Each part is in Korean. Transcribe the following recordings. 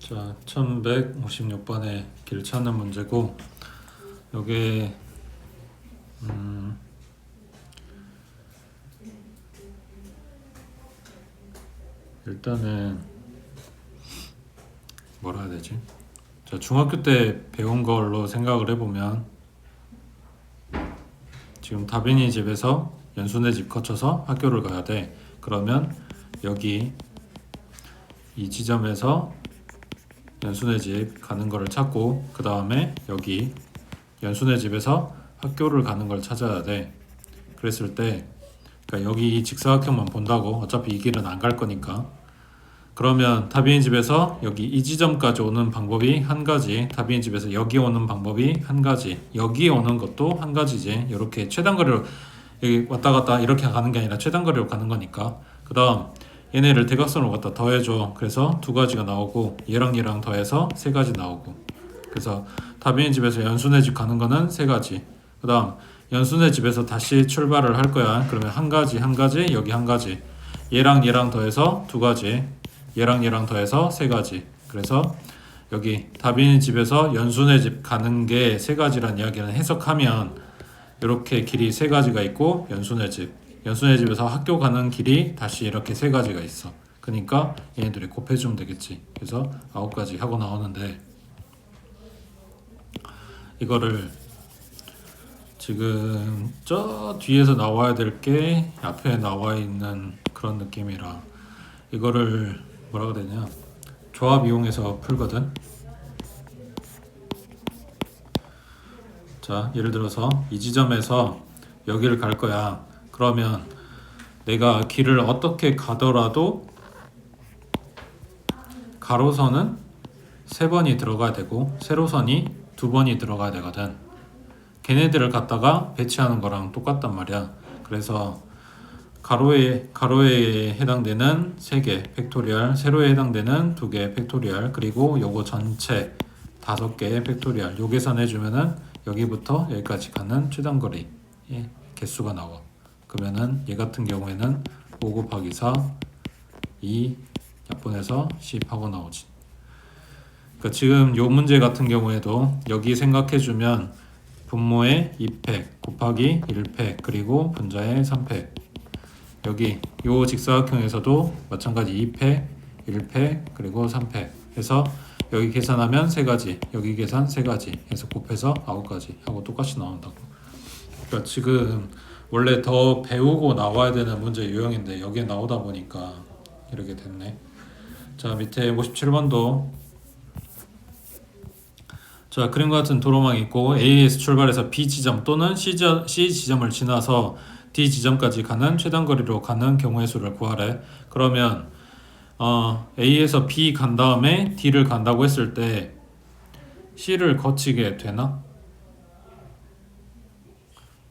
자, 1156번의 길 찾는 문제고, 요게 일단은 뭐라 해야 되지? 자, 중학교 때 배운 걸로 생각을 해보면, 지금 다빈이 집에서 연순의 집 거쳐서 학교를 가야 돼. 그러면 여기 이 지점에서 연순의 집 가는 거를 찾고, 그 다음에 여기 연순의 집에서 학교를 가는 걸 찾아야 돼. 그랬을 때, 그러니까 여기 이 직사각형만 본다고, 어차피 이 길은 안 갈 거니까. 그러면 다빈이 집에서 여기 이 지점까지 오는 방법이 한 가지, 다빈이 집에서 여기 오는 방법이 한 가지, 여기 오는 것도 한 가지지. 이렇게 최단거리로 여기 왔다 갔다 이렇게 가는 게 아니라 최단거리로 가는 거니까. 그 다음 얘네를 대각선으로 갖다 더해줘. 그래서 두 가지가 나오고, 얘랑 얘랑 더해서 세 가지 나오고. 그래서 다빈이 집에서 연순의 집 가는 거는 세 가지. 그 다음 연순의 집에서 다시 출발을 할 거야. 그러면 한 가지, 여기 한 가지. 얘랑 얘랑 더해서 두 가지. 얘랑 얘랑 더해서 세 가지. 그래서 여기 다빈이 집에서 연순의 집 가는 게 세 가지란 이야기는 해석하면, 이렇게 길이 세 가지가 있고, 연순의 집에서 학교 가는 길이 다시 이렇게 세 가지가 있어. 그러니까 얘네들이 곱해주면 되겠지. 그래서 9가지 하고 나오는데, 이거를 지금 저 뒤에서 나와야 될 게 앞에 나와 있는 그런 느낌이라, 이거를 뭐라고 해야 되냐, 조합 이용해서 풀거든. 자, 예를 들어서 이 지점에서 여기를 갈 거야. 그러면 내가 길을 어떻게 가더라도 가로선은 3번이 들어가야 되고 세로선이 2번이 들어가야 되거든. 걔네들을 갖다가 배치하는 거랑 똑같단 말이야. 그래서 가로에 해당되는 3개 팩토리얼, 세로에 해당되는 2개 팩토리얼, 그리고 요거 전체 5개 팩토리얼, 요 계산해주면은 여기부터 여기까지 가는 최단거리의 개수가 나와. 그러면은 얘 같은 경우에는 5 곱하기 4, 2 약분해서 10 하고 나오지. 그러니까 지금 요 문제 같은 경우에도 여기 생각해주면 분모의 2팩 곱하기 1팩 그리고 분자의 3팩, 여기 요 직사각형에서도 마찬가지 2팩, 1팩 그리고 3팩 해서 여기 계산하면 3가지, 여기 계산 3가지 해서 곱해서 9가지 하고 똑같이 나온다고. 그러니까 지금 원래 더 배우고 나와야 되는 문제 유형인데 여기에 나오다 보니까 이렇게 됐네. 자, 밑에 57번도 자, 그림과 같은 도로망이 있고 A에서 출발해서 B 지점 또는 C 지점을 지나서 D 지점까지 가는 최단거리로 가는 경우의 수를 구하래. 그러면 A에서 B 간 다음에 D를 간다고 했을 때 C를 거치게 되나?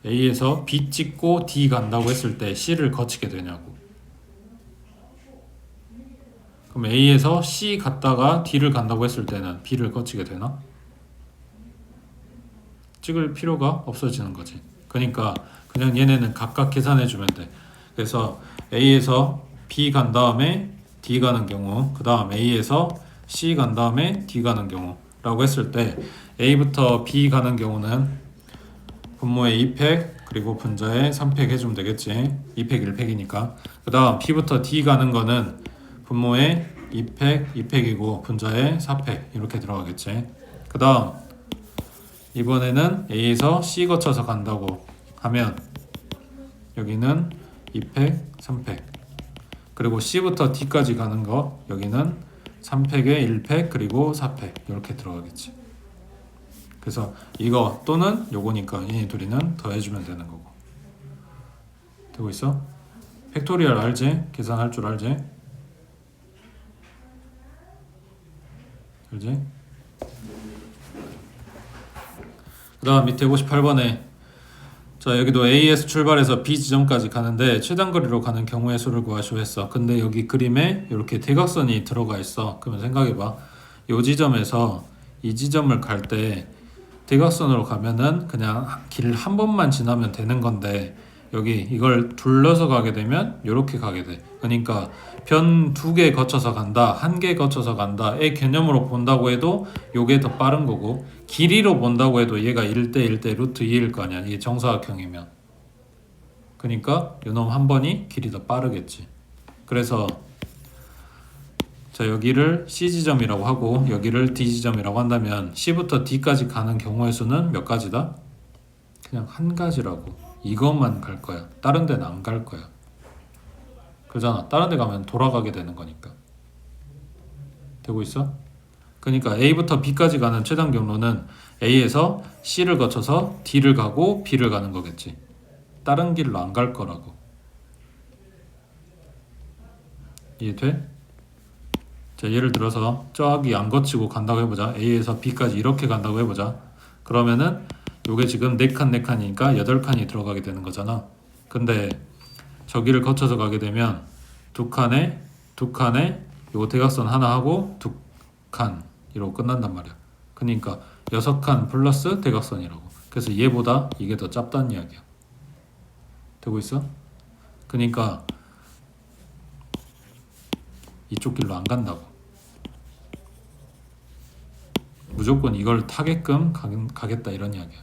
A에서 B 찍고 D 간다고 했을 때 C를 거치게 되냐고. 그럼 A에서 C 갔다가 D를 간다고 했을 때는 B를 거치게 되나? 찍을 필요가 없어지는 거지. 그러니까 그냥 얘네는 각각 계산해주면 돼. 그래서 A에서 B 간 다음에 D 가는 경우, 그 다음 A에서 C 간 다음에 D 가는 경우 라고 했을 때, A부터 B 가는 경우는 분모의 2팩 그리고 분자의 3팩 해주면 되겠지. 2팩 1팩이니까. 그 다음 B부터 D 가는 거는 분모의 2팩 2팩이고 분자의 4팩 이렇게 들어가겠지. 그 다음 이번에는 A에서 C 거쳐서 간다고 하면 여기는 2팩 3팩, 그리고 C부터 D까지 가는 거 여기는 3팩에 1팩 그리고 4팩 이렇게 들어가겠지. 그래서 이거 또는 요거니까 이 둘이는 더해주면 되는 거고. 되고 있어? 팩토리얼 알지? 계산할 줄 알지? 알지? 그 다음 밑에 58번에 자, 여기도 A에서 출발해서 B 지점까지 가는데 최단거리로 가는 경우의 수를 구하시오 했어. 근데 여기 그림에 이렇게 대각선이 들어가 있어. 그러면 생각해봐. 이 지점에서 이 지점을 갈 때 대각선으로 가면은 그냥 길 한 번만 지나면 되는 건데, 여기 이걸 둘러서 가게 되면 이렇게 가게 돼. 그러니까 변 2개 거쳐서 간다, 1개 거쳐서 간다의 개념으로 본다고 해도 요게 더 빠른 거고, 길이로 본다고 해도 얘가 1대 1대 루트 2일 거 아니야. 이게 정사각형이면. 그러니까 요놈 한 번이 길이 더 빠르겠지. 그래서 자, 여기를 C 지점이라고 하고 여기를 D 지점이라고 한다면 C부터 D까지 가는 경우의 수는 몇 가지다? 그냥 한 가지라고. 이것만 갈 거야. 다른 데는 안 갈 거야. 그러잖아. 다른 데 가면 돌아가게 되는 거니까. 되고 있어? 그러니까 A부터 B까지 가는 최단 경로는 A에서 C를 거쳐서 D를 가고 B를 가는 거겠지. 다른 길로 안 갈 거라고. 이해돼? 자, 예를 들어서 저기 안 거치고 간다고 해보자. A에서 B까지 이렇게 간다고 해보자. 그러면은 요게 지금 4칸 4칸이니까 8칸이 들어가게 되는 거잖아. 근데 저기를 거쳐서 가게 되면 2칸에 요거 대각선 하나 하고 2칸 이러고 끝난단 말이야. 그러니까 6칸 플러스 대각선이라고. 그래서 얘보다 이게 더 짧다는 이야기야. 되고 있어? 그러니까 이쪽 길로 안 간다고. 무조건 이걸 타게끔 가겠다 이런 이야기야.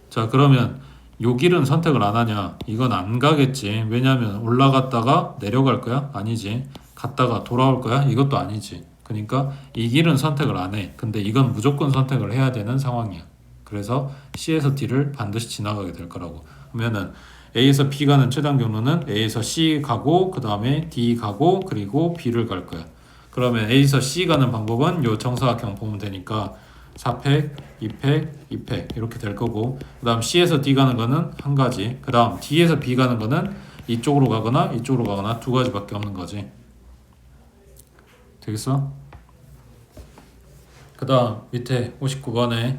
자, 그러면 요 길은 선택을 안 하냐? 이건 안 가겠지. 왜냐면 올라갔다가 내려갈 거야? 아니지. 갔다가 돌아올 거야? 이것도 아니지. 그러니까 이 길은 선택을 안 해. 근데 이건 무조건 선택을 해야 되는 상황이야. 그래서 C에서 D를 반드시 지나가게 될 거라고. 그러면은 A에서 B 가는 최단 경로는 A에서 C 가고 그 다음에 D 가고 그리고 B를 갈 거야. 그러면 A에서 C 가는 방법은 요 정사각형 보면 되니까 4팩, 2팩, 2팩 이렇게 될 거고, 그 다음 C에서 D 가는 거는 한 가지, 그 다음 D에서 B 가는 거는 이쪽으로 가거나 이쪽으로 가거나 두 가지밖에 없는 거지. 되겠어? 그 다음 밑에 59번에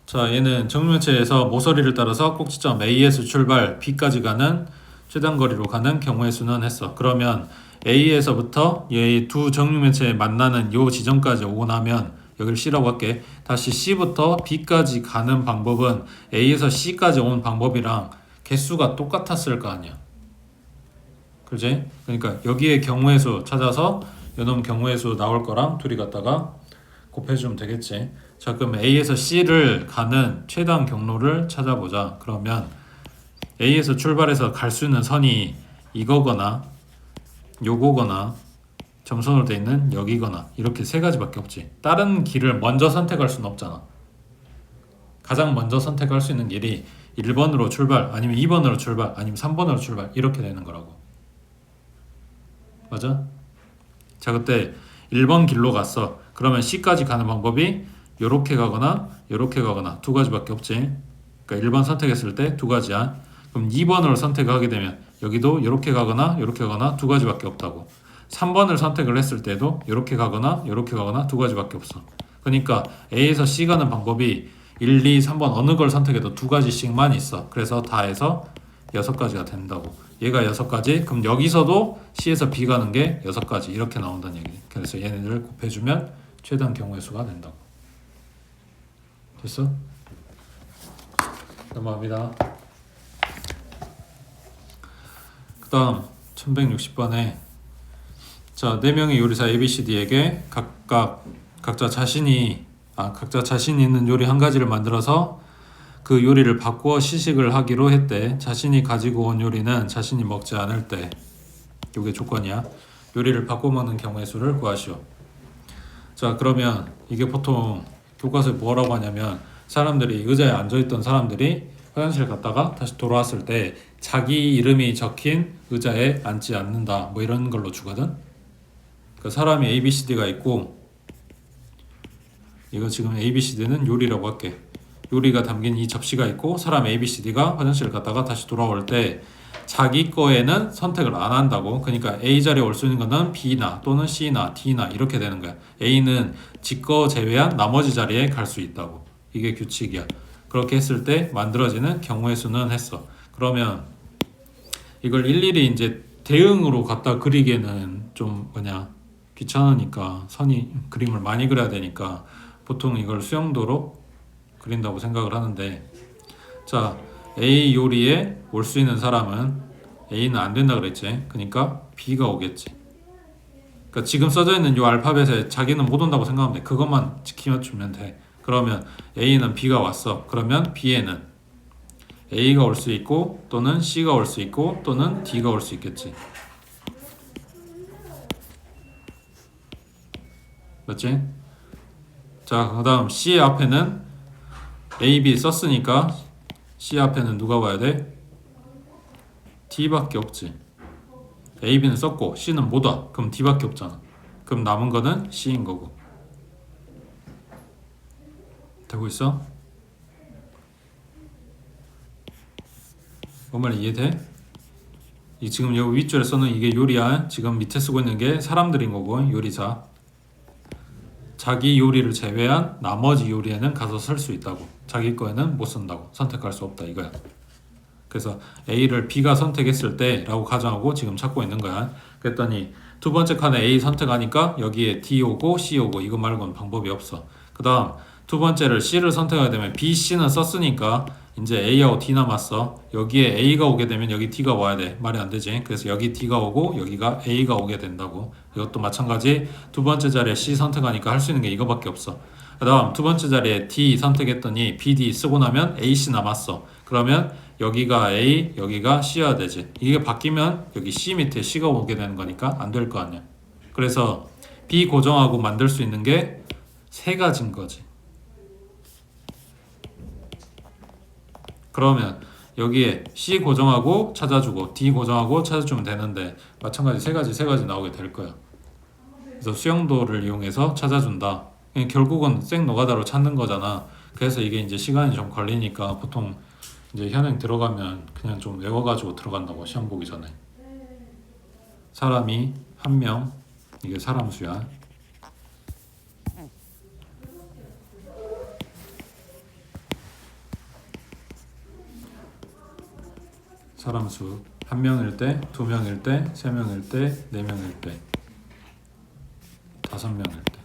자, 얘는 정류면체에서 모서리를 따라서 꼭지점 A에서 출발 B까지 가는 최단 거리로 가는 경우의 수는 했어. 그러면 A에서부터 이 두 정류면체에 만나는 요 지점까지 오고 나면 여기를 C라고 할게. 다시 C부터 B까지 가는 방법은 A에서 C까지 온 방법이랑 개수가 똑같았을 거 아니야. 그지? 그러니까 여기에 경우의 수 찾아서 요놈 경우의 수 나올 거랑 둘이 갖다가 곱해주면 되겠지. 자, 그럼 A에서 C를 가는 최단 경로를 찾아보자. 그러면 A에서 출발해서 갈 수 있는 선이 이거거나 요거거나 점선으로 돼 있는 여기거나 이렇게 세 가지밖에 없지. 다른 길을 먼저 선택할 수는 없잖아. 가장 먼저 선택할 수 있는 길이 1번으로 출발, 아니면 2번으로 출발, 아니면 3번으로 출발 이렇게 되는 거라고. 맞아? 자, 그때 1번 길로 갔어. 그러면 C까지 가는 방법이 요렇게 가거나 요렇게 가거나 두 가지밖에 없지. 그러니까 1번 선택했을 때 두 가지야. 그럼 2번으로 선택하게 되면 여기도 요렇게 가거나 요렇게 가거나 두 가지밖에 없다고. 3번을 선택을 했을 때도 요렇게 가거나 요렇게 가거나 두 가지밖에 없어. 그러니까 A에서 C 가는 방법이 1, 2, 3번 어느 걸 선택해도 두 가지씩만 있어. 그래서 다 해서 6가지가 된다고. 얘가 6가지. 그럼 여기서도 C에서 B 가는 게 6가지 이렇게 나온다는 얘기. 그래서 얘네들을 곱해주면 최단 경우의 수가 된다고. 됐어? 넘어갑니다. 그 다음 1160번에 자, 4명의 요리사 ABCD에게 각자 자신이 있는 요리 한 가지를 만들어서 그 요리를 바꾸어 시식을 하기로 했대. 자신이 가지고 온 요리는 자신이 먹지 않을 때, 요게 조건이야. 요리를 바꿔 먹는 경우의 수를 구하시오. 자, 그러면 이게 보통 교과서에 뭐라고 하냐면 사람들이 의자에 앉아있던 사람들이 화장실 갔다가 다시 돌아왔을 때 자기 이름이 적힌 의자에 앉지 않는다 뭐 이런 걸로 주거든. 그 사람이 ABCD가 있고, 이거 지금 ABCD는 요리라고 할게. 요리가 담긴 이 접시가 있고 사람 ABCD가 화장실을 갔다가 다시 돌아올 때 자기 거에는 선택을 안 한다고. 그러니까 A 자리에 올 수 있는 거는 B나 또는 C나 D나 이렇게 되는 거야. A는 지 거 제외한 나머지 자리에 갈 수 있다고. 이게 규칙이야. 그렇게 했을 때 만들어지는 경우의 수는 했어. 그러면 이걸 일일이 이제 대응으로 갖다 그리기에는 좀 귀찮으니까 그림을 많이 그려야 되니까 보통 이걸 수영도로 그린다고 생각을 하는데, 자, A 요리에 올 수 있는 사람은 A는 안 된다 그랬지. 그러니까 B가 오겠지. 그러니까 지금 써져 있는 요 알파벳에 자기는 못 온다고 생각하면 돼. 그것만 지켜주면 돼. 그러면 A는 B가 왔어. 그러면 B에는 A가 올 수 있고 또는 C가 올 수 있고 또는 D가 올 수 있겠지. 맞지? 자, 그 다음 C 앞에는 A, B 썼으니까 C 앞에는 누가 와야 돼? D밖에 없지. A, B는 썼고 C는 못 와. 그럼 D밖에 없잖아. 그럼 남은 거는 C인 거고. 되고 있어? 뭔 말인지 이해돼? 이 지금 여기 윗줄에 써놓은 이게 요리야. 지금 밑에 쓰고 있는 게 사람들인 거고 요리사. 자기 요리를 제외한 나머지 요리에는 가서 쓸 수 있다고. 자기 거에는 못 쓴다고. 선택할 수 없다 이거야. 그래서 A를 B가 선택했을 때 라고 가정하고 지금 찾고 있는 거야. 그랬더니 두 번째 칸에 A 선택하니까 여기에 D 오고 C 오고 이거 말고는 방법이 없어. 그 다음 두 번째를 C를 선택하게 되면 B, C는 썼으니까 이제 A하고 D 남았어. 여기에 A가 오게 되면 여기 D가 와야 돼. 말이 안 되지. 그래서 여기 D가 오고 여기가 A가 오게 된다고. 이것도 마찬가지. 두 번째 자리에 C 선택하니까 할 수 있는 게 이거밖에 없어. 그 다음 두 번째 자리에 D 선택했더니 B, D 쓰고 나면 A, C 남았어. 그러면 여기가 A, 여기가 C여야 되지. 이게 바뀌면 여기 C 밑에 C가 오게 되는 거니까 안 될 거 아니야. 그래서 B 고정하고 만들 수 있는 게 세 가지인 거지. 그러면 여기에 C 고정하고 찾아주고 D 고정하고 찾아주면 되는데 마찬가지 세 가지 나오게 될 거야. 그래서 수용도를 이용해서 찾아준다. 결국은 생 노가다로 찾는 거잖아. 그래서 이게 이제 시간이 좀 걸리니까 보통 이제 현행 들어가면 그냥 좀 외워가지고 들어간다고. 시험 보기 전에. 사람이 한 명, 이게 사람 수야. 사람 수 한 명일 때, 두 명일 때, 세 명일 때, 네 명일 때, 다섯 명일 때.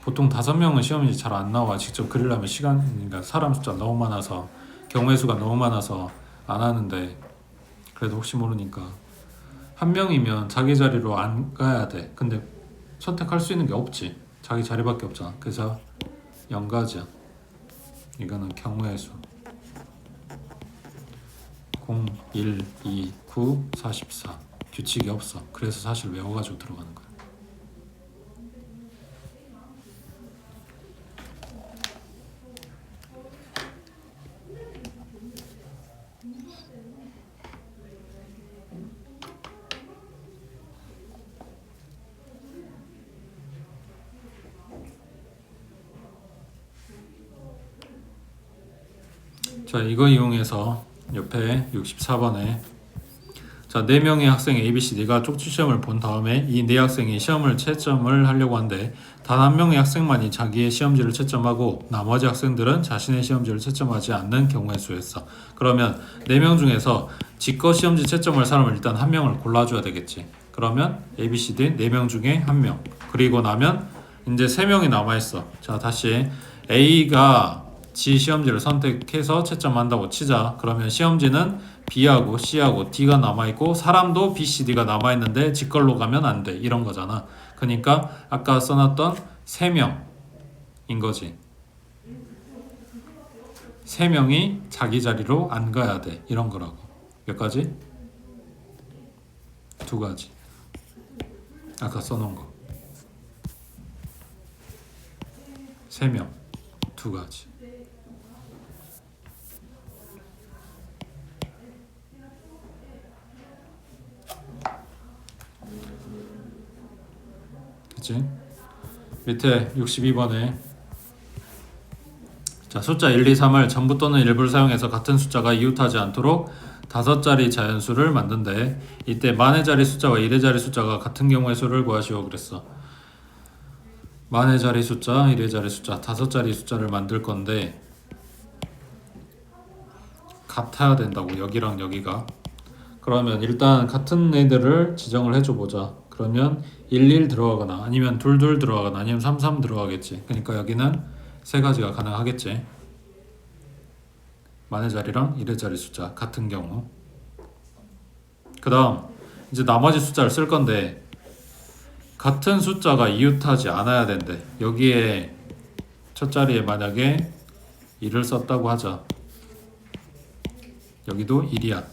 보통 다섯 명은 시험이 잘 안 나와. 직접 그리려면 시간, 그러니까 사람 숫자 너무 많아서 경우의 수가 너무 많아서 안 하는데 그래도 혹시 모르니까 한 명이면 자기 자리로 안 가야 돼. 근데 선택할 수 있는 게 없지. 자기 자리밖에 없잖아. 그래서 0가지야. 이거는 경우의 수. 0, 1, 2, 9, 44. 규칙이 없어. 그래서 사실 외워가지고 들어가는 거야. 자, 이거 이용해서 옆에 64번에 자, 4명의 학생 A, B, C, D가 쪽지 시험을 본 다음에 이 4학생이 시험을 채점을 하려고 하는데 단 한 명의 학생만이 자기의 시험지를 채점하고 나머지 학생들은 자신의 시험지를 채점하지 않는 경우의 수였어. 그러면 4명 중에서 지거 시험지 채점할 사람을 일단 한 명을 골라줘야 되겠지. 그러면 A, B, C, D 4명 중에 한 명. 그리고 나면 이제 3명이 남아있어. 자, 다시 A가 지 시험지를 선택해서 채점한다고 치자. 그러면 시험지는 B하고 C하고 D가 남아있고 사람도 B, C, D가 남아있는데 지 걸로 가면 안 돼. 이런 거잖아. 그러니까 아까 써놨던 3명인 거지. 3명이 자기 자리로 안 가야 돼. 이런 거라고. 몇 가지? 2가지. 아까 써놓은 거. 3명. 2가지. 그치? 밑에 62번에 자, 숫자 1, 2, 3을 전부 또는 일부를 사용해서 같은 숫자가 이웃하지 않도록 5자리 자연수를 만든대. 이때 만의 자리 숫자와 1의 자리 숫자가 같은 경우의 수를 구하시오 그랬어. 만의 자리 숫자, 1의 자리 숫자, 5자리 숫자를 만들 건데 같아야 된다고. 여기랑 여기가. 그러면 일단 같은 애들을 지정을 해줘 보자. 그러면 11 들어가거나 아니면 22 들어가거나 아니면 33 들어가겠지. 그러니까 여기는 세 가지가 가능하겠지. 만의 자리랑 1의 자리 숫자 같은 경우. 그 다음 이제 나머지 숫자를 쓸 건데 같은 숫자가 이웃하지 않아야 된대. 여기에 첫 자리에 만약에 1을 썼다고 하자. 여기도 1이야.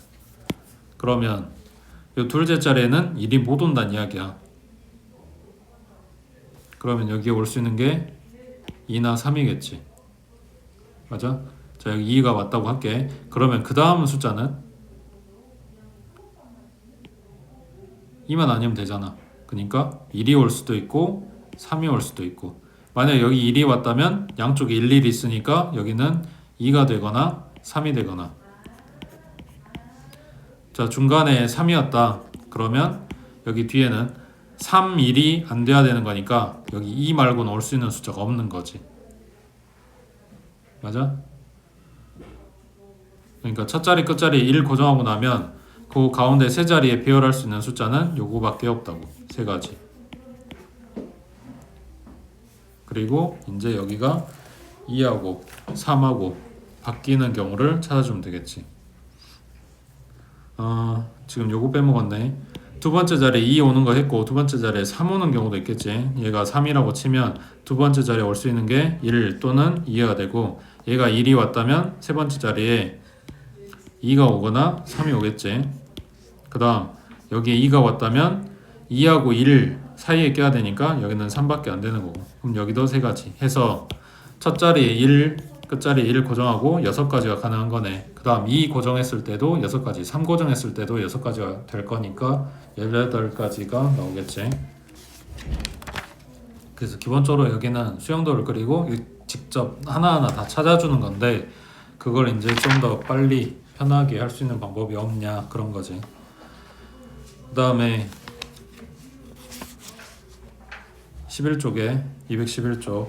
그러면 이 둘째 자리에는 1이 못 온다는 이야기야. 그러면 여기에 올 수 있는 게 2나 3이겠지. 맞아? 자, 여기 2가 왔다고 할게. 그러면 그 다음 숫자는 2만 아니면 되잖아. 그러니까 1이 올 수도 있고 3이 올 수도 있고. 만약 여기 1이 왔다면 양쪽에 1, 1이 있으니까 여기는 2가 되거나 3이 되거나. 자, 중간에 3이 왔다. 그러면 여기 뒤에는 3, 1이 안 돼야 되는 거니까 여기 2 말고는 올 수 있는 숫자가 없는 거지. 맞아? 그러니까 첫 자리 끝자리에 1 고정하고 나면 그 가운데 세 자리에 배열할 수 있는 숫자는 요거밖에 없다고. 세 가지. 그리고 이제 여기가 2하고 3하고 바뀌는 경우를 찾아주면 되겠지. 지금 요거 빼먹었네. 두 번째 자리에 2 오는 거 했고 두 번째 자리에 3 오는 경우도 있겠지. 얘가 3이라고 치면 두 번째 자리에 올 수 있는 게 1 또는 2가 되고 얘가 1이 왔다면 세 번째 자리에 2가 오거나 3이 오겠지. 그 다음 여기에 2가 왔다면 2하고 1 사이에 껴야 되니까 여기는 3밖에 안 되는 거고. 그럼 여기도 세 가지 해서 첫 자리에 1, 끝자리에 1 고정하고 6가지가 가능한 거네. 그 다음 2 고정했을 때도 6가지, 3 고정했을 때도 6가지가 될 거니까 18가지가 나오겠지. 그래서 기본적으로 여기는 수영도를 그리고 직접 하나하나 다 찾아주는 건데 그걸 이제 좀 더 빨리 편하게 할 수 있는 방법이 없냐 그런 거지. 그 다음에 11쪽에 211쪽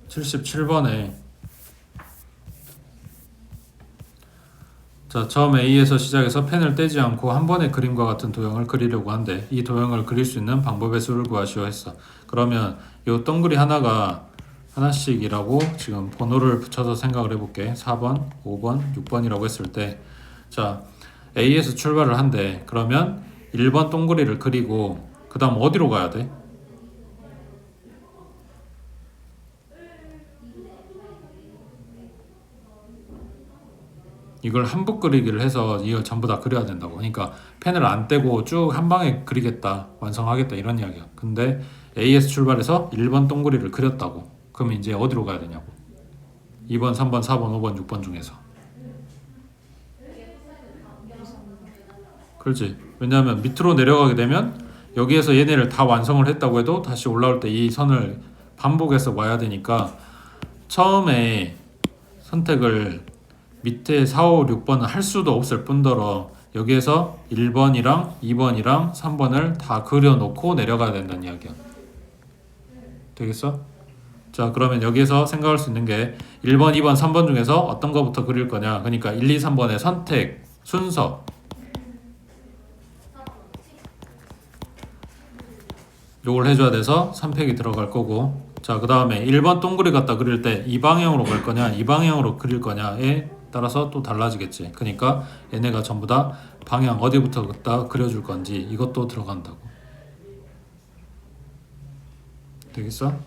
77번에 자, 처음 A에서 시작해서 펜을 떼지 않고 한 번에 그림과 같은 도형을 그리려고 한대. 이 도형을 그릴 수 있는 방법의 수를 구하시오 했어. 그러면 이 동그리 하나가 하나씩이라고 지금 번호를 붙여서 생각을 해볼게. 4번, 5번, 6번이라고 했을 때 자, A에서 출발을 한대. 그러면 1번 동그리를 그리고 그 다음 어디로 가야 돼? 이걸 한붓 그리기를 해서 이걸 전부 다 그려야 된다고. 그러니까 펜을 안 떼고 쭉 한 방에 그리겠다, 완성하겠다 이런 이야기야. 근데 A에서 출발해서 1번 동그리를 그렸다고. 그럼 이제 어디로 가야 되냐고. 2번, 3번, 4번, 5번, 6번 중에서. 그렇지. 왜냐하면 밑으로 내려가게 되면 여기에서 얘네를 다 완성을 했다고 해도 다시 올라올 때 이 선을 반복해서 와야 되니까 처음에 선택을 밑에 4, 5, 6번은 할 수도 없을 뿐더러 여기에서 1번이랑 2번이랑 3번을 다 그려놓고 내려가야 된다는 이야기야. 되겠어? 자, 그러면 여기에서 생각할 수 있는 게 1번, 2번, 3번 중에서 어떤 거부터 그릴 거냐. 그러니까 1, 2, 3번의 선택, 순서 요걸 해줘야 돼서 3팩이 들어갈 거고. 자, 그 다음에 1번 동그리 갖다 그릴 때 이 방향으로 갈 거냐 이 방향으로 그릴 거냐에 따라서 또 달라지겠지. 그러니까 얘네가 전부 다 방향 어디부터 갖다 그려줄 건지 이것도 들어간다고. 되겠어?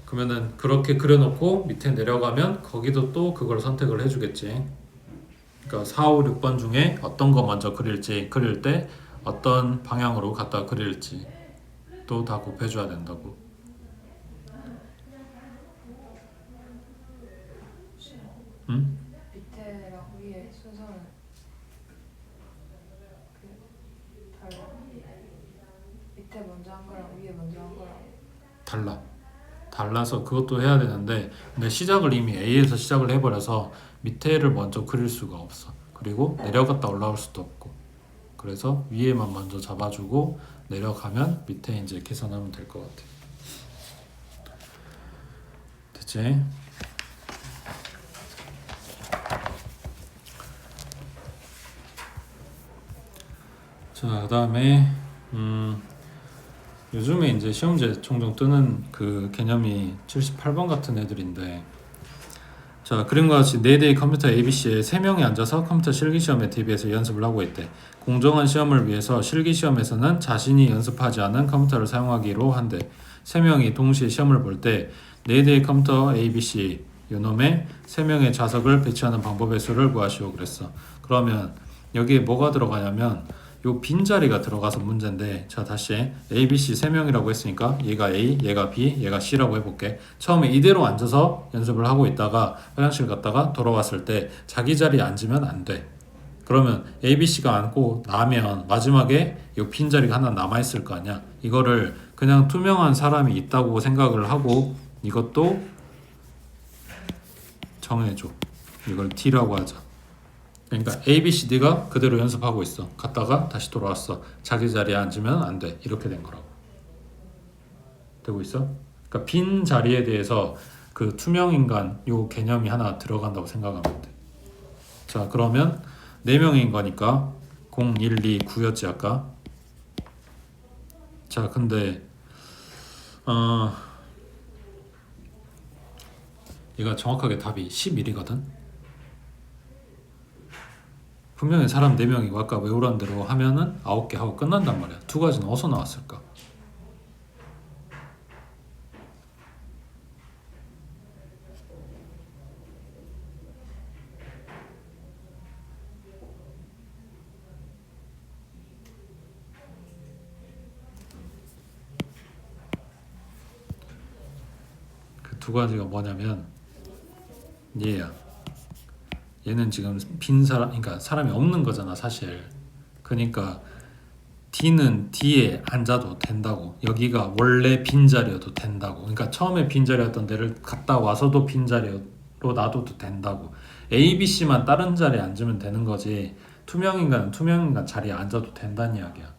그러면은 그렇게 그려놓고 밑에 내려가면 거기도 또 그걸 선택을 해주겠지. 그러니까 4, 5, 6번 중에 어떤 거 먼저 그릴지, 그릴 때 어떤 방향으로 갖다 그릴지 또 다 곱해줘야 된다고. 응? 밑에랑 위에 순서는 달라? 밑에 먼저 한 거랑 위에 먼저 한 거랑 달라서 그것도 해야 되는데 근데 시작을 이미 A에서 시작을 해버려서 밑에를 먼저 그릴 수가 없어. 그리고 내려갔다 올라올 수도 없고 그래서 위에만 먼저 잡아주고 내려가면 밑에 이제 계산하면 될 것 같아. 됐지? 자, 그 다음에 요즘에 이제 시험지에 종종 뜨는 그 개념이 78번 같은 애들인데, 자, 그림과 같이 4대의 컴퓨터 ABC에 3명이 앉아서 컴퓨터 실기시험에 대비해서 연습을 하고 있대. 공정한 시험을 위해서 실기시험에서는 자신이 연습하지 않은 컴퓨터를 사용하기로 한대. 3명이 동시에 시험을 볼 때 4대의 컴퓨터 ABC 요놈의 3명의 좌석을 배치하는 방법의 수를 구하시오 그랬어. 그러면 여기에 뭐가 들어가냐면 요 빈자리가 들어가서 문제인데, 자 다시 A, B, C 3명이라고 했으니까 얘가 A, 얘가 B, 얘가 C라고 해볼게. 처음에 이대로 앉아서 연습을 하고 있다가 화장실 갔다가 돌아왔을 때 자기 자리에 앉으면 안 돼. 그러면 A, B, C가 앉고 나면 마지막에 이 빈자리가 하나 남아있을 거 아니야. 이거를 그냥 투명한 사람이 있다고 생각을 하고 이것도 정해줘. 이걸 T라고 하자. 그러니까 A, B, C, D가 그대로 연습하고 있어. 갔다가 다시 돌아왔어. 자기 자리에 앉으면 안 돼. 이렇게 된 거라고. 되고 있어? 그러니까 빈 자리에 대해서 그 투명 인간 요 개념이 하나 들어간다고 생각하면 돼. 자, 그러면 4명인 거니까 0, 1, 2, 9였지 아까. 자, 근데 얘가 정확하게 답이 11이거든. 분명히 사람 4명이고 아까 외우란 대로 하면은 9개 하고 끝난단 말이야. 2가지는 어디서 나왔을까? 그 2가지가 뭐냐면 얘야. 얘는 지금 빈 사람, 그러니까 사람이 없는 거잖아 사실. 그러니까 D는 D에 앉아도 된다고. 여기가 원래 빈자리여도 된다고. 그러니까 처음에 빈자리였던 데를 갔다 와서도 빈자리로 놔둬도 된다고. A, B, C만 다른 자리에 앉으면 되는 거지. 투명인간은 투명인간 자리에 앉아도 된다는 이야기야.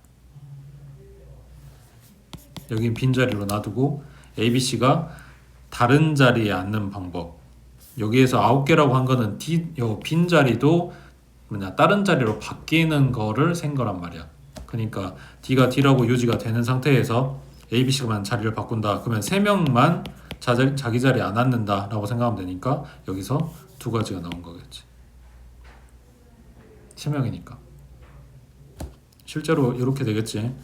여긴 빈자리로 놔두고 A, B, C가 다른 자리에 앉는 방법. 여기에서 9개라고 한 거는 요 빈자리도 뭐냐 다른 자리로 바뀌는 거를 센 거란 말이야. 그러니까 D가 D라고 유지가 되는 상태에서 A, B, C만 자리를 바꾼다. 그러면 3명만 자기 자리에 안 앉는다 라고 생각하면 되니까 여기서 2가지가 나온 거겠지. 3명이니까 실제로 이렇게 되겠지.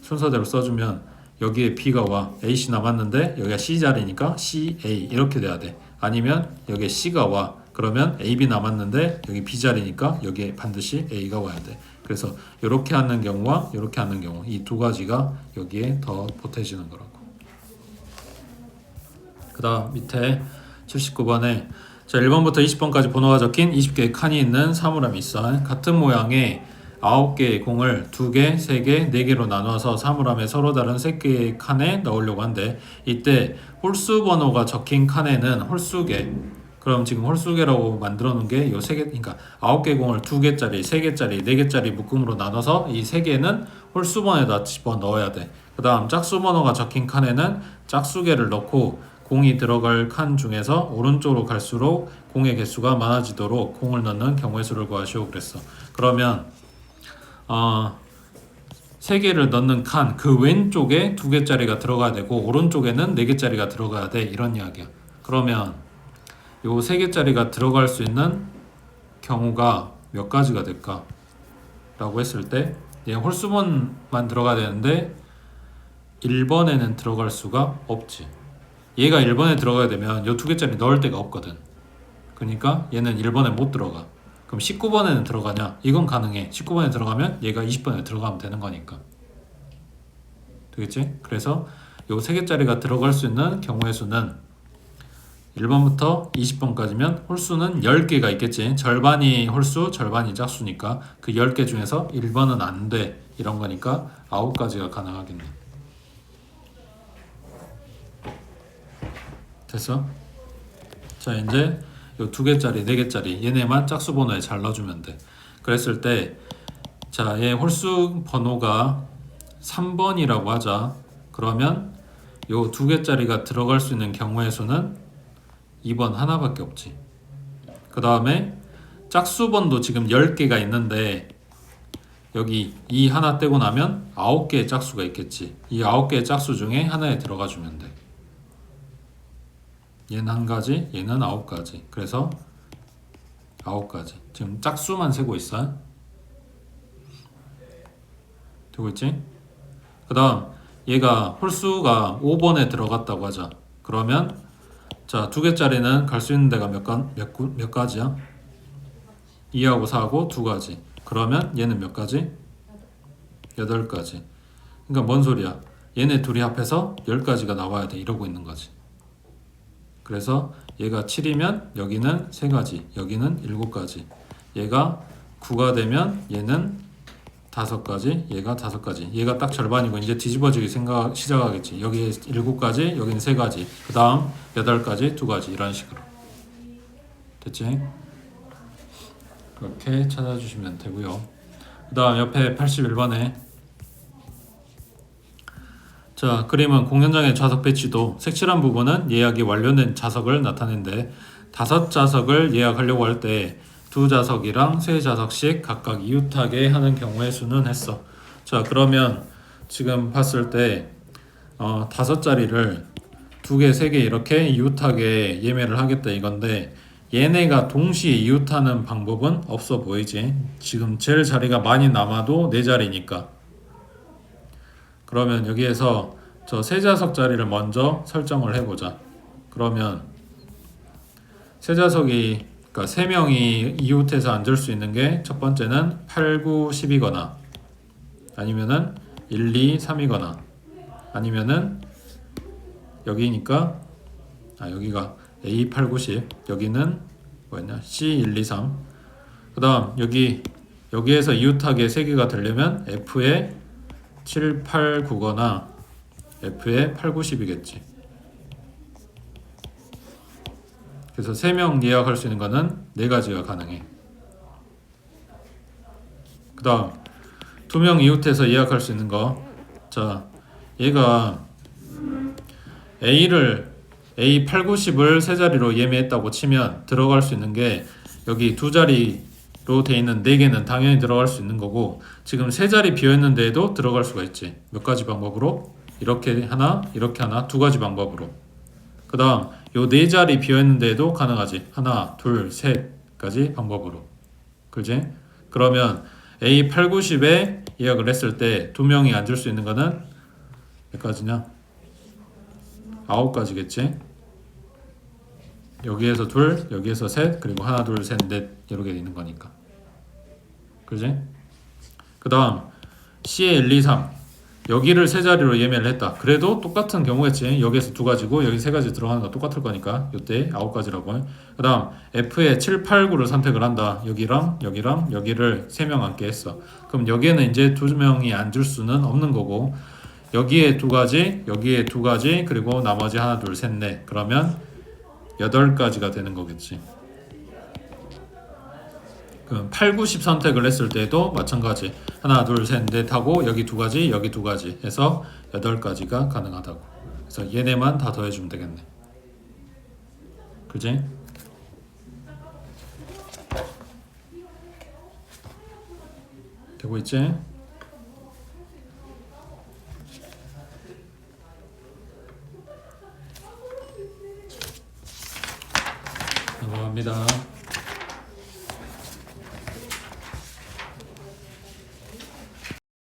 순서대로 써주면 여기에 B가 와. AC 남았는데 여기가 C 자리니까 C, A 이렇게 돼야 돼. 아니면 여기에 C가 와. 그러면 A, B 남았는데 여기 B 자리니까 여기에 반드시 A가 와야 돼. 그래서 이렇게 하는 경우와 이렇게 하는 경우 이 2가지가 여기에 더 보태지는 거라고. 그 다음 밑에 79번에 자 1번부터 20번까지 번호가 적힌 20개의 칸이 있는 사물함이 있어. 같은 모양의 9개의 공을 2개, 3개, 4개로 나눠서 사물함에 서로 다른 3개의 칸에 넣으려고 한대. 이때 홀수 번호가 적힌 칸에는 홀수개, 그럼 지금 홀수개라고 만들어 놓은 게 요 3개, 그러니까 9개 공을 2개짜리, 3개짜리, 4개짜리 묶음으로 나눠서 이 3개는 홀수 번호에다 집어 넣어야 돼. 그 다음 짝수 번호가 적힌 칸에는 짝수개를 넣고 공이 들어갈 칸 중에서 오른쪽으로 갈수록 공의 개수가 많아지도록 공을 넣는 경우의 수를 구하시오 그랬어. 그러면 3개를 넣는 칸 그 왼쪽에 2개짜리가 들어가야 되고 오른쪽에는 4개짜리가 들어가야 돼. 이런 이야기야. 그러면 요 3개짜리가 들어갈 수 있는 경우가 몇 가지가 될까? 라고 했을 때 얘 홀수번만 들어가야 되는데 1번에는 들어갈 수가 없지. 얘가 1번에 들어가야 되면 요 2개짜리 넣을 데가 없거든. 그러니까 얘는 1번에 못 들어가. 그럼 19번에는 들어가냐? 이건 가능해. 19번에 들어가면 얘가 20번에 들어가면 되는 거니까. 되겠지? 그래서 요 3개짜리가 들어갈 수 있는 경우의 수는 1번부터 20번까지면 홀수는 10개가 있겠지. 절반이 홀수, 절반이 짝수니까 그 10개 중에서 1번은 안 돼. 이런 거니까 9가지가 가능하겠네. 됐어? 자 이제 요 2개짜리, 4개짜리 얘네만 짝수 번호에 잘 넣어주면 돼. 그랬을 때 자, 얘 홀수 번호가 3번이라고 하자. 그러면 요 2개짜리가 들어갈 수 있는 경우의 수는 2번 하나밖에 없지. 그 다음에 짝수번도 지금 10개가 있는데 여기 이 하나 떼고 나면 9개의 짝수가 있겠지. 이 9개의 짝수 중에 하나에 들어가 주면 돼. 얘는 한 가지, 얘는 9가지. 그래서 9가지. 지금 짝수만 세고 있어. 되고 있지? 그 다음 얘가 홀수가 5번에 들어갔다고 하자. 그러면 자, 2개짜리는 갈 수 있는 데가 몇 가지야? 2하고 4하고 2가지. 그러면 얘는 몇 가지? 8가지. 그러니까 뭔 소리야? 얘네 둘이 합해서 10가지가 나와야 돼. 이러고 있는 거지. 그래서 얘가 7이면 여기는 3가지, 여기는 7가지. 얘가 9가 되면 얘는 5가지, 얘가 5가지. 얘가 딱 절반이고 이제 뒤집어지기 시작하겠지. 여기 7가지, 여기는 3가지. 그 다음 8가지, 2가지. 이런 식으로. 됐지? 그렇게 찾아주시면 되고요. 그 다음 옆에 81번에 자, 그림은 공연장의 좌석 배치도 색칠한 부분은 예약이 완료된 좌석을 나타내는데 5좌석을 예약하려고 할 때 2좌석이랑 3좌석씩 각각 이웃하게 하는 경우의 수는 했어. 자, 그러면 지금 봤을 때 5자리를 2개, 3개 이렇게 이웃하게 예매를 하겠다 이건데 얘네가 동시에 이웃하는 방법은 없어 보이지. 지금 제일 자리가 많이 남아도 4자리니까. 그러면 여기에서 저 3좌석 자리를 먼저 설정을 해보자. 그러면 3좌석이 그러니까 3명이 이웃해서 앉을 수 있는 게 첫 번째는 8, 9, 10이거나 아니면은 1, 2, 3이거나 아니면은 여기니까 여기가 A, 8, 9, 10 여기는 뭐였냐 C, 1, 2, 3 그 다음 여기에서 이웃하게 3개가 되려면 F에 7, 8, 9거나 F에 8, 9, 10이겠지. 그래서 3명 예약할 수 있는 거는 4가지가 가능해. 그 다음 2명 이웃해서 예약할 수 있는 거. 자, 얘가 A 8, 9, 10을 3자리로 예매했다고 치면 들어갈 수 있는 게 여기 2자리로 돼 있는 4개는 당연히 들어갈 수 있는 거고 지금 3자리 비어있는 데에도 들어갈 수가 있지. 몇 가지 방법으로? 이렇게 하나, 2가지 방법으로. 그 다음 요 4자리 비어있는 데에도 가능하지. 하나, 둘, 셋까지 방법으로. 그지? 그러면 A 8, 9, 10에 예약을 했을 때 2명이 앉을 수 있는 거는 몇 가지냐? 9가지겠지? 여기에서 둘, 여기에서 셋, 그리고 하나, 둘, 셋, 넷 이렇게 있는 거니까. 그지? 그 다음 C에 1, 2, 3 여기를 3자리로 예매를 했다. 그래도 똑같은 경우겠지. 여기에서 2가지고 여기 3가지 들어가는 거 똑같을 거니까 이때 9가지라고. 그 다음 F에 7, 8, 9를 선택을 한다. 여기랑 여기를 3명 앉게 했어. 그럼 여기에는 이제 2명이 앉을 수는 없는 거고 여기에 2가지, 여기에 2가지, 그리고 나머지 하나, 둘, 셋, 넷. 그러면 8가지가 되는 거겠지. 그럼 8, 9, 10 선택을 했을 때도 마찬가지. 하나, 둘, 셋, 넷 하고 여기 2가지, 여기 2가지 해서 8가지가 가능하다고. 그래서 얘네만 다 더해주면 되겠네. 그지? 되고 있지? 넘어갑니다.